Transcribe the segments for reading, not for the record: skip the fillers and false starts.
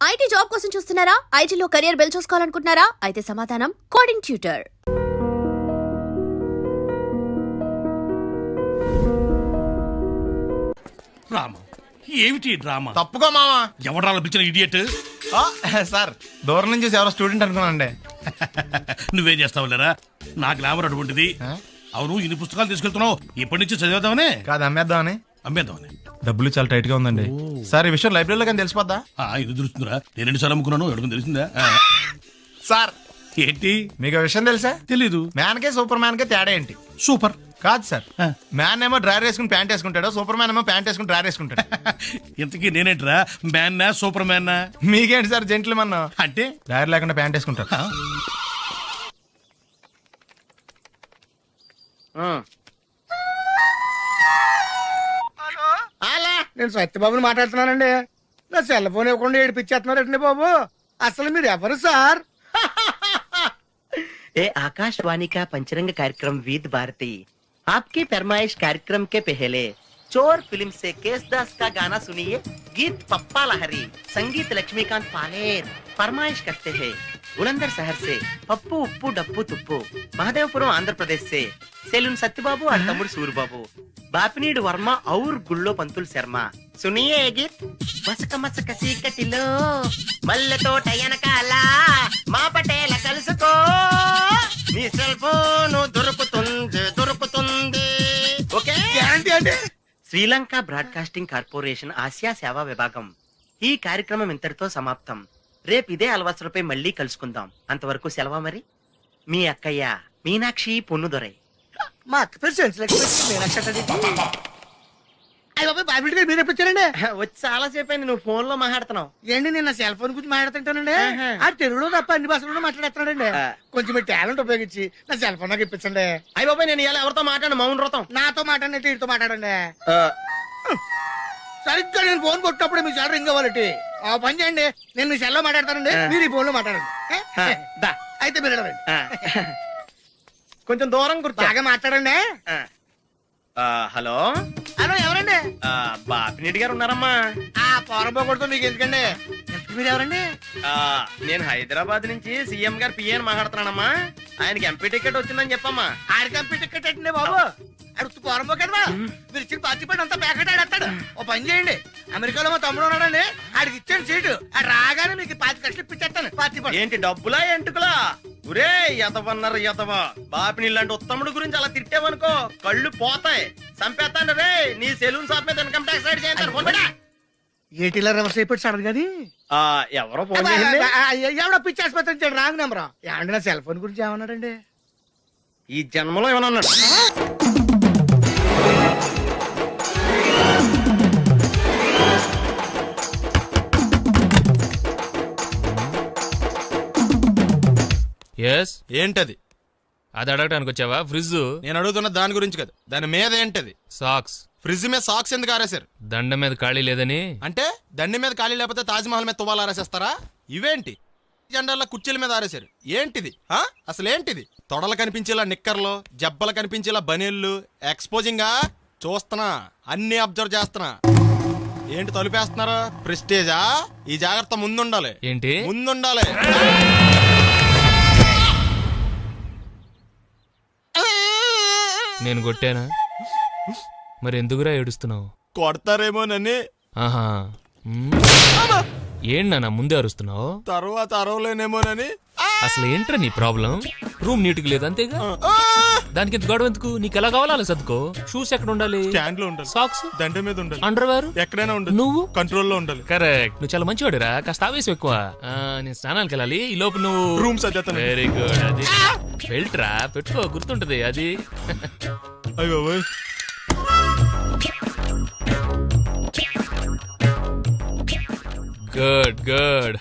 IT job కోసం చూస్తున్నారా? ఐటీలో కెరియర్ బిల్డ్ చూసుకోవాలనుకుంటున్నారా? అయితే సమాధానం కోడింగ్ ట్యూటర్. రామా, ఏమిటి డ్రామా? తప్పుకో మావా. ఎవడా పిలిచిన ఇడియట్? సార్ దూరం నుంచి ఎవరో స్టూడెంట్ అనుకున్నానండి. నువ్వేం చేస్తావు లేరా? నా గ్లామర్ అటువంటిది. అవును, ఇన్ని పుస్తకాలు తీసుకెళ్తున్నావు, ఇప్పటి నుంచి చదివేద్దామనే కాదు అమ్మేద్దామని. అమ్మేద్దామని. డబ్బులు చాలా టైట్ గా ఉందండి సార్. ఈ విషయం లైబ్రరీలో కానీ తెలిసిపోద్దా? ఇది తెలుస్తుందిరా, నేను 2 సార్లు అమ్ముకున్నాను, ఎడుకుని తెలిసిందా? సార్ ఏంటి మీకు విషయం తెలుసా? తెలీదు. మ్యాన్ కే సూపర్ మ్యాన్ కే తేడా ఏంటి? సూపర్ కాదు సార్, మ్యాన్ ఏమో డ్రైవర్ వేసుకుని ప్యాంట్ వేసుకుంటాడు, సూపర్ మ్యాన్ ఏమో ప్యాంట్ వేసుకుని డ్రైవర్ వేసుకుంటాడు. ఇంతకీ నేనేంట్రా, మ్యాన్నా సూపర్ మ్యాన్నా? మీకేంటి సార్ జెంట్లు మన్నా అంటే డ్రైవర్ లేకుండా ప్యాంట్ వేసుకుంటారు. నేను సత్యబాబుని మాట్లాడుతున్నానండి. నా సెల్ ఫోన్ ఇవ్వకుండా ఏడిపించేస్తున్నారండి బాబు. అసలు మీరు ఎవరు సార్? ए आकाशवाणी का पंचरंग कार्यक्रम विद भारती आपकी फरमाइश कार्यक्रम के पहले चोर फिल्म से केसदास का गाना सुनिए. गीत पप्पा लहरी, संगीत लक्ष्मीकांत पालेर. फरमाइश करते हैं बुलंदर शहर से पप्पू उप्पू डप्पू तुप्पू, महादेवपुरम आंध्र प्रदेश से सेलून सत्यबाबू और तमुड़ सूरबाबू, बापिनीड वर्मा और गुल्लो पंतुल शर्मा. सुनिए ये गीत. मसक मसक सीकटिलो मल्ले तो टयनकाల మా పటేల కలుసుకో, నీ సెల్ ఫోన్ దొరుకుతుంది. ఓకే. గ్యారంటీ అండి. శ్రీలంక బ్రాడ్కాస్టింగ్ కార్పొరేషన్ ఆసియా సేవా విభాగం. ఈ కార్యక్రమం ఇంతటితో సమాప్తం. రేపు ఇదే అలవాసులపై మళ్ళీ కలుసుకుందాం. అంతవరకు సెలవా మరి. మీ అక్కయ్య మీనాక్షి పొన్నుదొరై. మా అక్క పేరు సెన్సిలక్ష్మి మీనాక్షి. అయ్య బాబాయ్, బాబీ గారు మీరు ఎప్పుడు వచ్చారండి? వచ్చి చాలా సేపు అయింది, నువ్వు ఫోన్ లో మాట్లాడుతున్నావు. ఏంటి నేను నా సెల్ ఫోన్ గురించి మాట్లాడుతుంటానండి. ఆ తెలుగులో తప్ప అన్ని భాషల్లో మాట్లాడుతున్నాడండి. కొంచెం మీ టాలెంట్ ఉపయోగించి నా సెల్ ఫోన్ నాకు ఇప్పించండి. అయ్య బాబాయ్, నేను ఇలా ఎవరితో మాట్లాడు మౌన్ వ్రతం. నాతో మాట్లాడినట్టు వీటితో మాట్లాడండి. సరిగ్గా నేను ఫోన్ కొట్టినప్పుడు మీ సెల్ రింగ్ అవ్వాలంటే ఆ పని చేయండి. నేను మీ సెల్ లో మాట్లాడతానండి, మీరు ఈ ఫోన్ లో మాట్లాడండి. అయితే మీరు వెళ్ళండి. కొంచెం దూరం కూర్చో. బాగా మాట్లాడండి. హలో హలో, ఎవరండి? బాపినీటి గారు ఉన్నారమ్మా? ఆ పోరబోకూడదు మీకు ఎందుకండి. మీరు ఎవరండి? నేను హైదరాబాద్ నుంచి సీఎం గారు పిఏ మాట్లాడుతున్నానమ్మా. ఆయనకి ఎంపీ టికెట్ వచ్చిందని చెప్పమ్మా. ఆడికి ఎంపీ టికెట్ అండి బాబు. అడుగుతూ పోరంబో కదమ్మా. మీరు ఇచ్చిన పార్టీ పడి అంతా ప్యాకెట్ ఆడేస్తాడు. ఓ పని చేయండి, అమెరికాలో మా తమ్ముడు ఉన్నాడండి, ఆడికి ఇచ్చాను సీటు. ఆడు రాగానే మీకు 5 లక్షలు ఇప్పించేస్తాను పార్టీ పడి. ఏంటి డబ్బులా ఎంటుకులా? ఒరే ఎదవన్నారు ఎదవ. బాపిని ఇలాంటి ఉత్తముడు గురించి అలా తిట్టావనుకో కళ్ళు పోతాయి, చంపేస్తాను రే. నీ సెలూన్ షాప్ మీద ఇన్కమ్ ట్యాక్స్ రైడ్ చేస్తాను. ఏటీలో రివర్స్ అయిపోయి సడన్ గది ఎవరో ఫోన్ చేసింది. ఎవడో పిచ్చి ఆసుపత్రి ఇచ్చాడు, రాంగ్ నెంబర్. ఏమండి నా సెల్ ఫోన్ గురించి ఏమన్నాడండి? ఈ జన్మలో ఏమన్నా అన్నాడు? ఏంటది? అది అడగటానికి వచ్చావా? ఫ్రిడ్జ్. నేను అడుగుతున్న దాని గురించి కదా, దాని మీద ఏంటది? సాక్స్. ఫ్రిడ్జ్ మీద సాక్స్ ఎందుకు ఆరేశారు? దండ మీద ఖాళీ లేదని. అంటే దండి మీద ఖాళీ లేకపోతే తాజ్మహల్ మీద తువ్వాలు ఆరేసేస్తారా? ఇవేంటి జెండాల కుర్చీల మీద ఆరేశారు? ఏంటిది అసలు ఏంటిది? తొడలు కనిపించేలా నిక్కర్లు, జబ్బలు కనిపించేలా బనీళ్లు, ఎక్స్పోజింగా చూస్తున్నా, అన్ని అబ్జర్వ్ చేస్తున్నా. ఏంటి తలుపేస్తున్నారు? ప్రెస్టేజా? ఈ జాగ్రత్త ముందుండాలి. ఏంటి ముందుండాలి. నేను కొట్టానా? మరి ఎందుకురా ఏడుస్తున్నావు? కొడతారేమోనని. ఆహా, ఏంటన్నా ముందే అరుస్తున్నావు? తర్వాత అరవలేనేమోనని. అసలు ఏంట్రా నీ ప్రాబ్లం? రూమ్ నీట్గా లేదు అంతేగా, దానికి ఇంత గొడవ ఎందుకు? నీకు ఎలా కావాలో అలా సర్దుకో. షూస్ ఎక్కడ ఉండాలి? స్టాండ్ లో ఉండాలి. సాక్స్ దండ మీద ఉండాలి. అండర్వేర్ ఎక్కడైనా ఉండాలి. నువ్వు కంట్రోల్లో ఉండాలి. కరెక్ట్. నువ్వు చాలా మంచివాడురా, కాస్త ఆవేశం ఎక్కువ. నేను స్నానానికి వెళ్ళాలి, ఈ లోపు నువ్వు రూమ్ సర్దేస్తాను. Very good. అది బెల్ట్ రా, పెట్టుకో, గుర్తుంటది అది. అయ్యో గుడ్ గుడ్.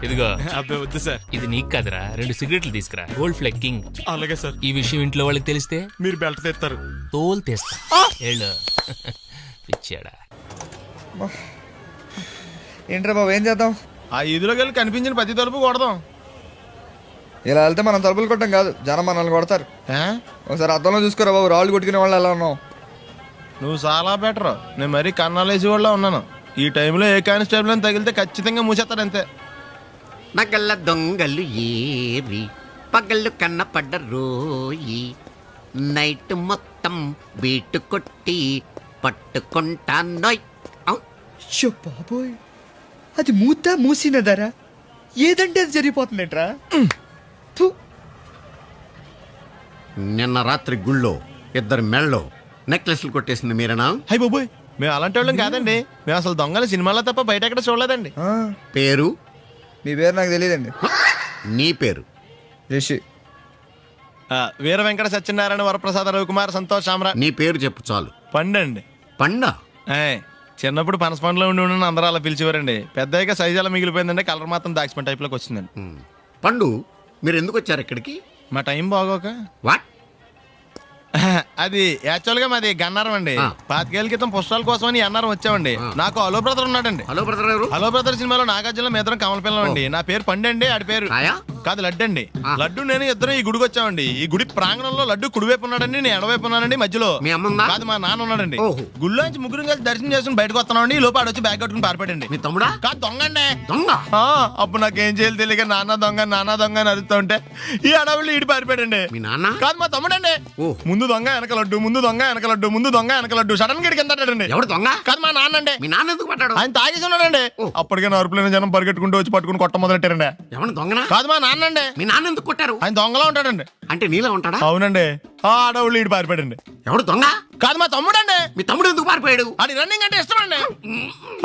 ఇదిగో. అబ్బాయి వద్దు సార్. ఇది నీకు కాదురా, 2 సిగరెట్లు తీసుకురా. గోల్డ్ ఫ్లెక్కింగ్. అలాగే సార్. ఈ విషయం ఇంట్లో వాళ్ళకి తెలిస్తే మీరు బెల్ట్ తెస్తారు. తోలు తీస్తా. ఏళ్ళు పిచ్చాడా. ఏంట్రా బాబు, ఏం చేద్దాం? ఆ ఈదులోకి వెళ్ళి కనిపించిన ప్రతి తలుపు కొడదాం. ఇలా వెళ్తే మనం తలుపులు కొట్టం కాదు, జనం మనల్ని కొడతారు. ఒకసారి అద్దంలో చూసుకోరా బాబు, రాళ్ళు కొట్టుకునే వాళ్ళు ఎలా ఉన్నావు? నువ్వు చాలా బెటర్. నేను మరీ కన్నాలేసి వాళ్ళ ఉన్నాను. ఈ టైంలో ఏ కానిస్టేబుల్ అని తగిలితే ఖచ్చితంగా మూసేస్తాడు అంతే. నగల దొంగలు ఏరి పగళ్ళు కన్నపడ్డ రోయి నైట్ మొత్తం బీటు కొట్టి పట్టుకుంటానోయ్. షో బాబోయ్, అది మూసినదరా ఏదంటే అది జరిగిపోతుందేంట్రా. థు. నిన్న రాత్రి గుళ్ళో ఇద్దరు మెళ్ళో నెక్లెస్లు కొట్టేసింది మీరేనా? హై బాబోయ్, మేము అలాంటి వాళ్ళం కాదండి. మేము అసలు దొంగలు సినిమాలో తప్ప బయట ఎక్కడ చూడలేదండి. ఆ, పేరు? మీ పేరు నాకు తెలియదండి. నీ పేరు? రిషి. వీర వెంకట సత్యనారాయణ వరప్రసాద రవికుమార్ సంతోష్ సామ్రా. నీ పేరు చెప్పు చాలు. పండండి. పండా? చిన్నప్పుడు పనస పండులో ఉండి అందరూ అలా పిలిచేవారండి. పెద్దగా సైజ్ అలా మిగిలిపోయిందండి, కలర్ మాత్రం దాక్సిపెన్ టైప్లోకి వచ్చిందండి. పండు, మీరు ఎందుకు వచ్చారు ఇక్కడికి? మా టైం బాగోక. వాట్? అది యాక్చువల్ గా మాది గన్నారం అండి. 25 ఏళ్ల క్రితం పుస్తకాల కోసం అని అన్నారం వచ్చామండి. నాకు హలో బ్రదర్ ఉన్నాడండి. హలో బ్రదర్ ఎవరు? హలో బ్రదర్ సినిమాలో నాగార్జున మేదరం కమల పిల్లం అండి. నా పేరు పండండి, ఆడి పేరు రాయా? కాదు లడ్డు అండి. లడ్డు నేను ఇద్దరు ఈ గుడికి వచ్చామండి. ఈ గుడి ప్రాంగణంలో లడ్డు కుడివైపు ఉన్నాడండి, నేను ఎడవైపు ఉన్నానండి. మధ్యలో మీ అమ్మ కాదు మా నాన్న ఉన్నాడండి. ఓహో. గుళ్ళో నుంచి ముగ్గురు కలిసి దర్శనం చేసుకుని బయటకు వస్తున్నామండి. ఈ లోపు ఆడొచ్చి బ్యాగ్ కట్టుకుని పారిపోయాడండి. మీ తమ్ముడా? కాదు దొంగండి. దొంగ? అప్పుడు నాకేం చేయాలి తెలియక నాన్న దొంగ అని అరుస్తూ ఉంటే ఈ అడవులు ఈడి పారిపోయాడండి. మీ నాన్న? కాదు మా తమ్ముడండి. ఓ. ముందు దొంగ వెనక లడ్డు, ముందు దొంగ వెనక లడ్డు, ముందు దొంగ వెనక లడ్డు. సడన్ గా కిందండి. ఎవడు దొంగ? కాదు మా నాన్న అండి. మీ నాన్న ఎందుకు పట్టాడు? ఆయన తాగేసి ఉన్నాడండి. అప్పటికే నరుపులైన జనం పరిగెట్టుకుంటూ వచ్చి పట్టుకుని కొట్ట మొదలెట్టారండి. ఎవడు దొంగనా? కాదు మా నాన్న అండి. మీ నాన్న ఎందుకు కొట్టారు? ఆయన దొంగలా ఉంటాడండి. అంటే నీలా ఉంటాడా? అవునండి. ఆ అడవులు ఈడు పారిపోయాడండి. ఎవడు దొంగ? కాదు మా తమ్ముడండి. మీ తమ్ముడు ఎందుకు పారిపోయాడు? అది రన్నింగ్ అంటే ఇష్టం అండి.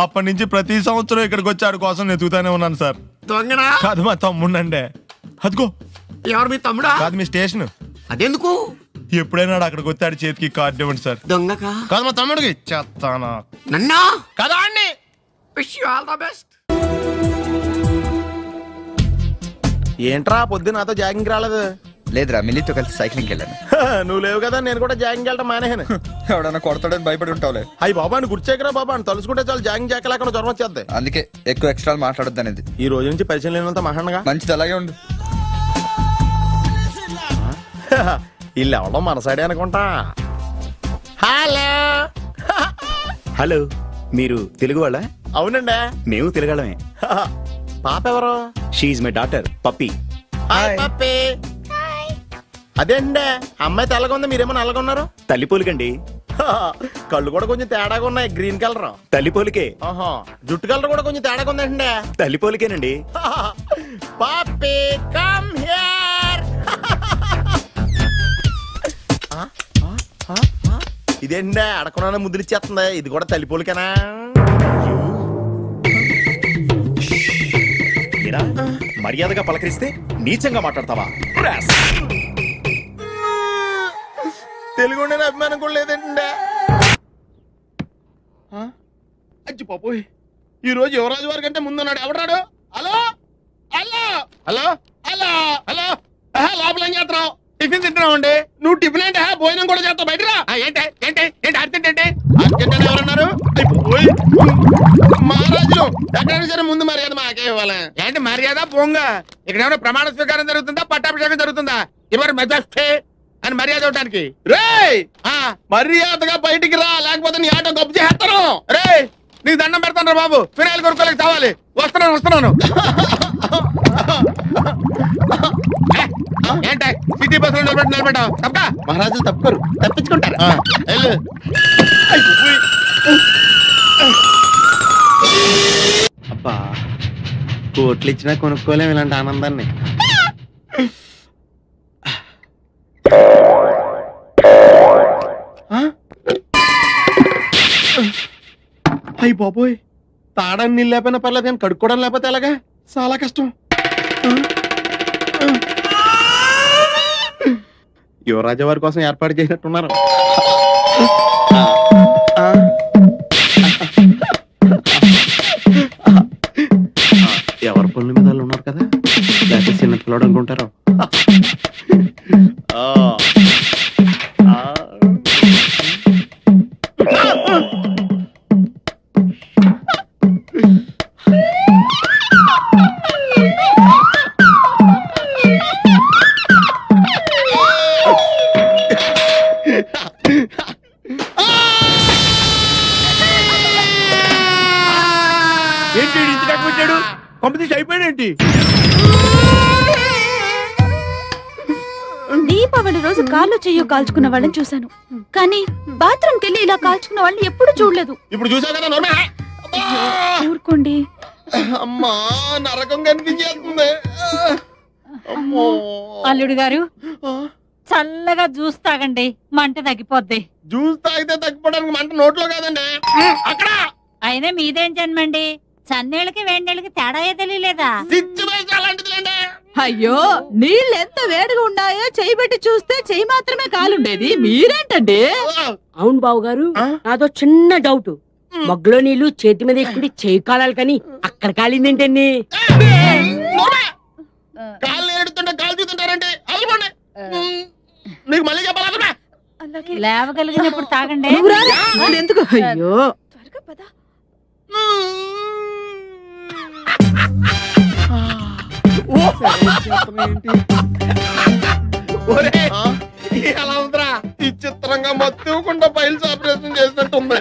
అప్పటి నుంచి ప్రతి సంవత్సరం ఇక్కడికి వచ్చి ఆడి కోసం వెతుకుతానే ఉన్నాను సార్. దొంగనా? కాదు మా తమ్ముడండి. అదిగో. ఎవరు మీ తమ్ముడా? కాదు మీ స్టేషన్. అదెందుకు? ఎప్పుడైనా అక్కడికి వచ్చి ఆడి చేతికి కార్డు ఇవ్వండి సార్. దొంగకా? కాదు మా తమ్ముడికి చెత్తానా. నన్నా? కదా అండి. Wish you all the best. ఏంట్రా పొద్దున నాతో జాగింగ్ రాలేదు? లేదురా, మిల్లీతో కలిసి సైక్లింగ్కి వెళ్ళాను. నువ్వు లేవు కదా, నేను కూడా జాగింగ్ వెళ్ళడం మానేహాను. ఎవడన్నా కొడతాడని భయపడి ఉంటావులే. అయ్యి బాబా అని గుర్చేకరా బాబా అని తలుసుకుంటే చాలు జాగింగ్ చేయలేకుండా జ్వరం వచ్చేద్ది. అందుకే ఎక్కువ ఎక్స్ట్రా మాట్లాడొద్దు అనేది. ఈ రోజు నుంచి పరిచయం లేనంత మహానగా మంచిది, అలాగే ఉండు. వీళ్ళు ఎవడో మన సైడే అనుకుంటా. హలో. హలో, మీరు తెలుగు వాళ్ళ? అవునండి, మేము తెలుగాళ్ళమే. పాప ఎవరు? She my daughter Pappi. Hi Pappi. అదేండి అమ్మాయి తెల్లగా ఉంది, మీరేమో నల్లగా ఉన్నారు. తల్లిపోలికండి. కళ్ళు కూడా కొంచెం తేడాగా ఉన్నాయి, గ్రీన్ కలర్. తల్లిపోలికే. ఆహా, జుట్టు కలర్ కూడా కొంచెం తేడాగా ఉందండి. తల్లిపోలికేనండి. పప్పి కమ్ హియర్. ఇదేండి అడగకుండా ముద్దులు ఇచ్చేస్తుంది. ఇది కూడా తల్లిపోలికేనా? ఏరా, మర్యాదగా పలకరిస్తే నీచంగా మాట్లాడతావా? తెలుగు అభిమానం కూడా లేదండి. అచ్చి పాపోయ్, ఈ రోజు యువరాజు వారి కంటే ముందున్నాడు. ఎవడాడు? Hello hello hello hello hello. లోపల ఏం చేస్తున్నావు? టిఫిన్ తింటున్నావు అండి. నువ్వు టిఫిన్ అంటే భోజనం కూడా చేస్తావు. బయటరా. ఏంటి ఏంటి ఏంటి అర్జెంట్ ఏంటి? అర్జెంట్ అంటే ఎవరన్నారు? మహారాజులు ఎక్కడ సరే ముందు మర్యాద మాకే ఇవ్వాలి. ఏంటి మర్యాద పోంగ? ఇక్కడ ఏమైనా ప్రమాణ స్వీకారం జరుగుతుందా, పట్టాభిషేకం జరుగుతుందా? ఇవరు మెజాస్టే అని మర్యాద ఇవ్వడానికి. రేయ్, మర్యాదగా బయటికి రా, లేకపోతే నీ ఆటో గప్పు చేస్తాను. రే నీకు దండం పెడతాను రా బాబు, ఫినాయిల్ కొనుక్కోలేక చావాలి. వస్తున్నాను. ఏంటి సిటీ బస్సులో నిలబెట్టావు? తప్ప మహారాజులు తప్పుకోరు, తప్పించుకుంటారు. అబ్బా, కోట్లు ఇచ్చినా కొనుక్కోలేం ఇలాంటి ఆనందాన్ని. అయ్యి బాబోయ్, తాడానికి నీళ్ళు లేకపోయినా పర్లేదు కానీ కడుక్కోవడం లేకపోతే ఎలాగా? చాలా కష్టం. యువరాజు వారి కోసం ఏర్పాటు చేసినట్టున్నారు. ఎవరి పనుల మీద వాళ్ళు ఉన్నారు కదా, లేకపోతే చిన్న పిల్లడు అనుకుంటారు. పంపితీసి అయిపోయాడేంటి? దీపావళి రోజు కాళ్ళు చెయ్యో కాల్చుకున్న వాళ్ళని చూశాను, కానీ బాత్రూమ్ కెళ్ళి ఇలా కాల్చుకున్న వాళ్ళని ఎప్పుడు చూడలేదు. ఇప్పుడు చూసావు కదా నోర్మే. ఊరుకోండి. అమ్మా నరకం కనిపించేస్తుంది. అమ్మో. అల్లుడు గారు చల్లగా జ్యూస్ తాగండి, మంట తగ్గిపోద్ది. జ్యూస్ తాగితే తగ్గిపోవడానికి మంట నోట్లో కాదండి అక్కడ. అయినా మీదేం జన్మండి, చన్నీళ్ళకి వేడినీళ్ళకి తేడా తెలియలేదా? అలాంటిదిలేండి. అయ్యో, నీళ్ళు ఎంత వేడిగా ఉన్నాయో చెయ్యి పెట్టి చూస్తే చెయ్యి మాత్రమే కాలుండేది, మీరేంటండి? అవును బావు గారు, నాదో చిన్న డౌట్. మగ్గులో నీళ్లు చేతి మీద ఎక్కువ చేయి కాలాలి కానీ అక్కడ కాలిందేంటండి? కాళ్ళు ఏడుతుంటే కాలు చూస్తుంటారండి. అల్లుకోండి. నీకు మళ్ళీ చెప్పాలా? లేవగలిగినప్పుడు తాగండి. ఎందుకు? అయ్యో త్వరగా పద. ఎలా ఉందిరా? ఈ చిత్రంగా మత్తుకుండా ఫైల్స్ ఆపరేషన్ చేసినట్టుంది.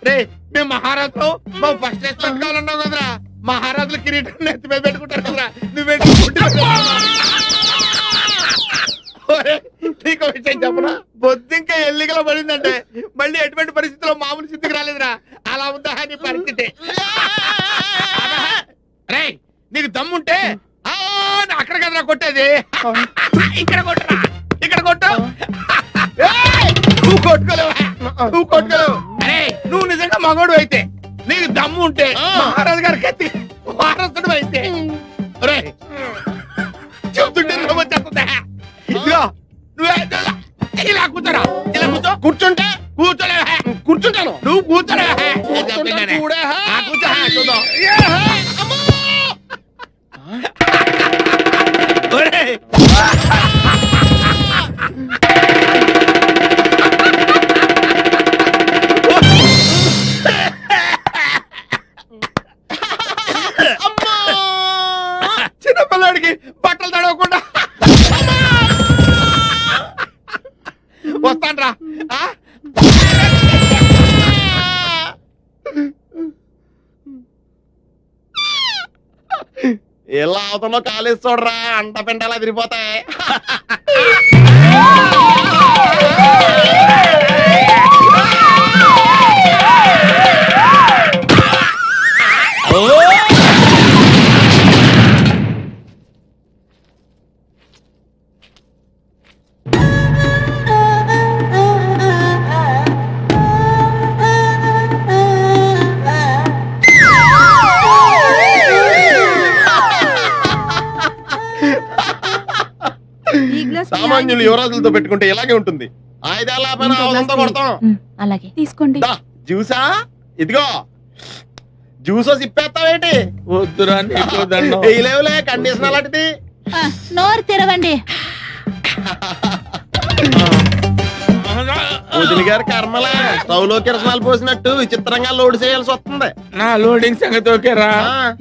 రే మేము మహారాజులో మా ఫస్ట్ రెస్టారెంట్ కావాలన్నావు కదరా, మహారాజులు కిరీటం నెత్తి మీద పెట్టుకుంటారు కదరా, నువ్వు నీకు విషయం చెప్పరా? బొద్దింకా ఎల్లిగల పడిందంటే మళ్ళీ ఎటువంటి పరిస్థితిలో మామూలు స్థితికి రాలేదురా. అలా ఉందా నీ పరిస్థితి? రే నీకు దమ్ముంటే అక్కడ కదరా కొట్టేది, ఇక్కడ కొట్టరా, ఇక్కడ కొట్టు. నువ్వు కొట్టుకోలేవు, నువ్వు కొట్టుకోలేవు. అరే నువ్వు నిజంగా మగోడు అయితే, నీకు దమ్ము ఉంటే మహారాజు గారి కత్తి వారసుడు అయితే రే చెప్తుంటే వచ్చేస్తుందా? ఇదిగో నువ్వే ఇలా కూర్చోరా, ఇలా కూర్చో. కూర్చుంటే కూర్చోలేవా? కూర్చుంటాను. నువ్వు కూర్చోలేవా? కూర్చో. చిన్నపిల్లాడికి బట్టలు తడవకుండా వస్తాన్రా. ఎలా అవుతుందో కాలేజ్ చూడరా, అంట పెంటలా తిరిగిపోతాయి. సామాన్యులు యువరాజులతో పెట్టుకుంటే ఇలాగే ఉంటుంది. ఆయుధాలతో కొడతాం. అలాగే తీసుకోండి. జ్యూసా? ఇదిగో జ్యూసో సిప్పేస్తావేంటి? వద్దురా, లేవులే కండిషన్ అలాంటిది. నోరు తెరవండి. వదిలి గారి కర్మలే, స్టవ్ లో కిరసనాలు పోసినట్టు విచిత్రంగా లోడ్ చేయాల్సి వస్తుంది. నా లోడింగ్ సంగతి ఓకేరా,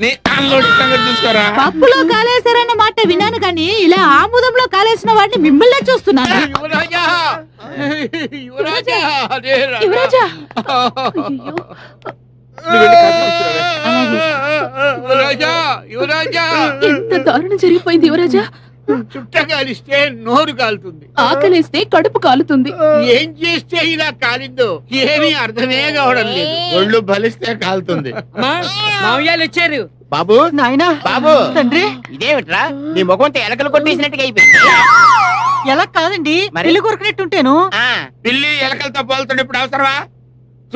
నీ అన్లోడింగ్ సంగతి చూసుకోరా. పప్పులో కాలేశారన్న మాట విన్నాను, కానీ ఇలా ఆముదంలో కాలేసిన వాడిని మిమ్మల్నే చూస్తున్నాను. యువరాజా, యువరాజా, యువరాజా. యువరాజా, యువరాజా. ఎంత దారుణం జరిగిపోయింది యువరాజా. చుట్ట కాలిస్తే నోరు కాలుతుంది, ఆకలిస్తే కడుపు కాలుతుంది. ఏం చేస్తే ఇలా కాలిందో ఏమీ అర్థమే కావడం లేదు. ఒళ్ళు బలిస్తే కాలుతుంది. మామయ్యాలు వచ్చారు. బాబు, నాయనా, బాబు, తండ్రి. ఇదేమిట్రా నీ ముఖంతో ఎలకలు కొట్టేసినట్టుగా అయిపోయింది. ఎలా కాదండి, ఇల్లు కొరికినట్టుంటేను. పిల్లి ఎలకలతో పోలుతుండే ఇప్పుడు అవసరమా?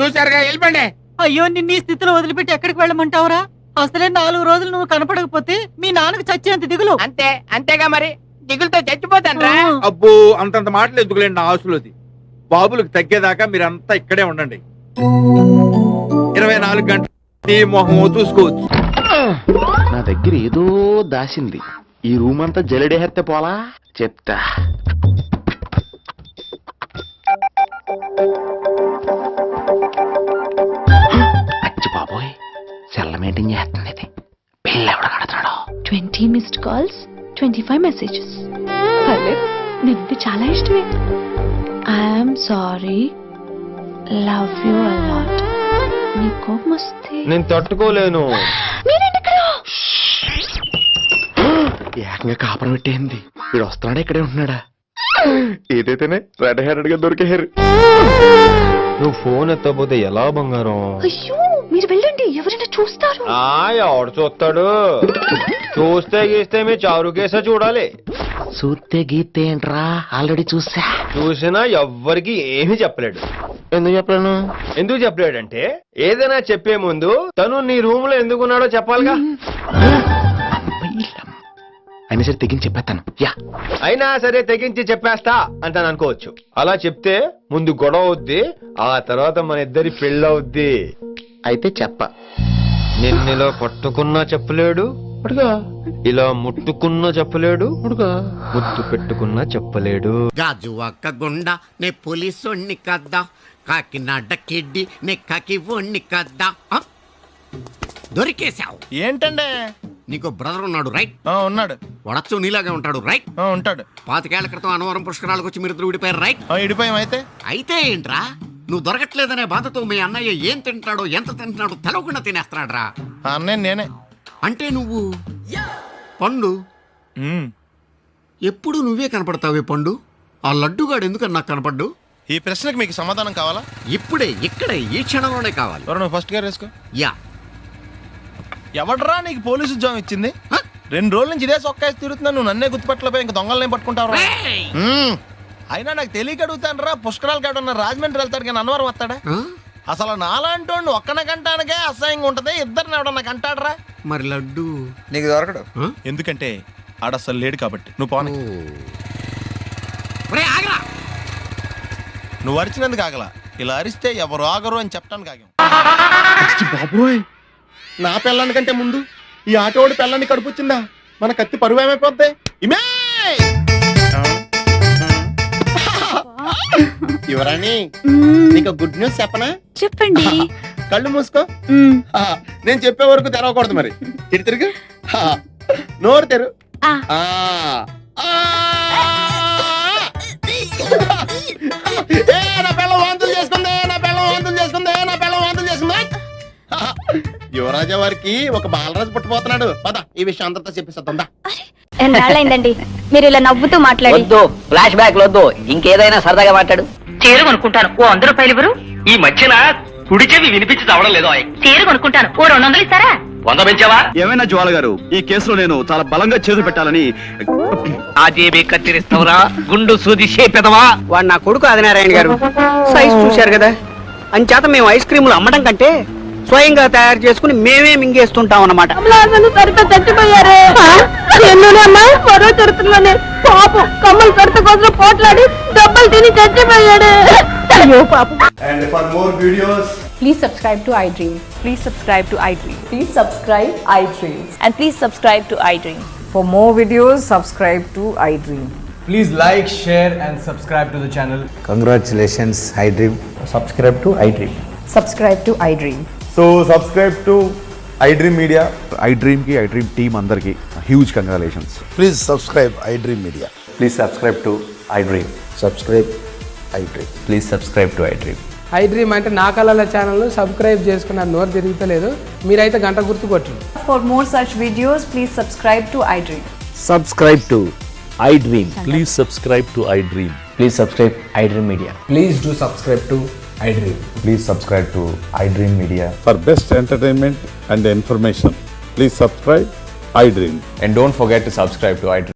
చూసారుగా, వెళ్ళిపోండి. అయ్యో, నిన్ను ఈ స్థితిలో వదిలిపెట్టి ఎక్కడికి వెళ్ళమంటావురా? అసలే 4 రోజులు నువ్వు కనపడకపోతే మీ నాన్నకు చచ్చేంత దిగులు. అంతే, అంతేగా మరి, దిగులతో చచ్చిపోతాను రా. అబ్బో, అంతంత మాటలు ఎందుకులేండి నా ఆశలోది. బాబులకు తగ్గేదాకా మీరంతా ఇక్కడే ఉండండి. 24 గంటలు నీ మొహం చూసుకోవచ్చు. నా దగ్గర ఏదో దాసింది. ఈ రూమ్ అంతా జలడేహత్తే పోలా చెప్తా. అచ్చి బాబోయ్, సెల్ల మెయింటైన్ చేస్తుంది ఇది. పిల్ల ఎవడ కడతాడో. 20 మిస్డ్ కాల్స్, 25 మెసేజెస్. నీకు చాలా ఇష్టమే. I'm sorry, love you a lot. నీ కోపం వస్తే నేను తట్టుకోలేను. మీరేంటి ఇక్కడ? ఏకంగా కాపురం పెట్టేయింది. వీడు వస్తున్నాడా ఇక్కడే ఉంటున్నాడా? ఏదైతేనే రెడ్ హ్యాండెడ్ గా దొరికేహారు. నువ్వు ఫోన్ ఎత్తపోతే ఎలా బంగారం? అయ్యో మీరు వెళ్ళండి, ఎవరైనా చూస్తారు. ఎవడు చూస్తాడు? చూస్తే గీస్తే మీ చారు కేసే చూడాలి. చూస్తే గీతే ఏంట్రా, ఆల్రెడీ చూసా. చూసినా ఎవ్వరికి ఏమీ చెప్పలేడు. ఎందుకు చెప్పలేను? ఎందుకు చెప్పలేడంటే ఏదైనా చెప్పే ముందు తను నీ రూమ్ లో ఎందుకున్నాడో చెప్పాలిగా. అయినా సరే తెగించి చెప్పేస్తాను. యా, అయినా సరే తెగించి చెప్పేస్తా అంటాను అనుకోవచ్చు. అలా చెప్తే ముందు గొడవ అవుద్ది, ఆ తర్వాత మన ఇద్దరి పెళ్ళవుద్ది. అయితే చెప్ప. నిన్నిలా పట్టుకున్నా చెప్పలేడు, ఇలా ముట్టుకున్నా చెప్పలేడు, ముద్దు పెట్టుకున్నా చెప్పలేడు. గాజు ఒక్క గుండ నే పోలీసోణ్ణి కద్దా, కాకినాడ కిడ్డి నే కాకి ఓణ్ణి కద్దా. దొరికేశావు. ఏంటంటే నీకు బ్రదర్ ఉన్నాడు రైట్? ఉన్నాడు. వడచ్చు నీలాగే ఉంటాడు రైట్? ఉంటాడు. 25 ఏళ్ల క్రితం అనవరం పుష్కరాలకు వచ్చి మీరు ఇద్దరు విడిపోయారు రైట్? ఇడిపోయాం. అయితే ఏంట్రా, నువ్వు దొరకట్లేదనే బాధతో మీ అన్నయ్య ఏం తింటాడో ఎంత తింటున్నాడో తెలవకుండా తినేస్తున్నాడ్రా. అన్నయ్య నేనే. అంటే నువ్వు పండు ఎప్పుడు నువ్వే కనపడతావే పండు. ఆ లడ్డుగాడు ఎందుకని నాకు కనపడ్డు? ఈ ప్రశ్నకు మీకు సమాధానం కావాలా? ఇప్పుడే ఇక్కడే ఈ క్షణంలోనే కావాలి. నువ్వు ఫస్ట్ గా వేసుకో. యా. ఎవడరా నీకు పోలీసు ఉద్యోగం ఇచ్చింది? 2 రోజుల నుంచి ఇదే సొక్కాసి తిరుగుతున్నా, నువ్వు నన్నే గుర్తుపట్టలేపోయి ఇంక దొంగలనే పట్టుకుంటావు. అయినా నాకు తెలియక అడుగుతాను రా, పుష్కరాలు కాడున్న రాజమండ్రి వెళ్తాడు కానీ అన్నవరం వస్తాడా? అసలు నాలాంటి ఒక్కన కంటానికే అసహ్యంగా ఉంటది, ఇద్దరిని ఎవడన్నా కంటాడరా? మరి లడ్డు నీకు దొరకడు. ఎందుకంటే ఆడ అసలు లేడు కాబట్టి. నువ్వు పోనీ. నువ్వు అరిచినందుకు ఆగల, ఇలా అరిస్తే ఎవరు ఆగరు అని చెప్పడానికి ఆగాం. బాబోయ్, నా పిల్లాని కంటే ముందు ఈ ఆటోడి పిల్లాన్ని కడుపుచ్చిందా? మన కత్తి పరువు ఏమైపోద్ది? ఇమే యువరాణి, నీకు గుడ్ న్యూస్ చెప్పనా? చెప్పండి. కళ్ళు మూసుకో. నేను చెప్పే వరకు తెరవకూడదు. మరి ఇటు తిరుగు. నోరు తెరు. నా పిల్ల వాంతులు చేసుకుందే, నా పిల్ల వాంతులు చేసుకుందే, నా పిల్ల వాంతులు చేసుకుందే. యువరాజా వారికి ఒక బాలరాజు పుట్టబోతున్నాడు. పద ఈ విషయం అందరితో చెప్పేస్తుందా? ఎన్నాళ్ళైందండి మీరు ఇలా నవ్వుతూ మాట్లాడి? వద్దు, ఫ్లాష్ బ్యాక్ వద్దు, ఇంకేదైనా సరదాగా మాట్లాడు. చీర కొనుక్కుంటాను, ఓ 100 రూపాయలు ఇవ్వరు? ఈ మధ్యన కుడి చెవి వినిపించి చావడం లేదు. చీర కొనుక్కుంటాను, ఓ 200 ఇస్తారా? 100 పెంచావా? ఏమైనా జ్వాల గారు, ఈ కేసులో నేను చాలా బలంగా చేతులు పెట్టాలని. ఆ జేబీ కత్తిరిస్తావురా, గుండు సూది చేపెదవా? వాడు నా కొడుకు ఆదినారాయణ గారు. సైజ్ చూశారు కదా, అంచేత మేము ఐస్ క్రీములు అమ్మడం కంటే స్వయంగా తయారు చేసుకుని మేమే మింగేస్తుంటాం అన్నమాట. చచ్చిపోయారే మరో చరిత్రలోనే పాపం కమ్మలు కడత కోసం పోట్లాడి దెబ్బలు తిని చచ్చిపోయాడు. అయ్యో పాపం. And for more videos, Please subscribe to iDream. Please subscribe to iDream. Please subscribe iDream. And please subscribe to iDream. For more videos, subscribe to iDream. please like, share and subscribe to the channel. Congratulations iDream. Subscribe to iDream. Subscribe to iDream. So subscribe to iDream Media. iDream కి iDream team అందరికి huge congratulations. Please subscribe iDream Media. Please subscribe to iDream. Subscribe iDream. Please subscribe to iDream. iDream అంటే నా కళల channel subscribe చేసుకున్న నోరు తిరుగుతలేదు. మీరైతే గంట గుర్తు కొట్టండి. For more such videos, please subscribe to iDream. Subscribe to iDream. Please subscribe to iDream. Please subscribe iDream Media. Please do subscribe to iDream. Please subscribe to iDream Media. For best entertainment and information, please subscribe iDream. And don't forget to subscribe to iDream.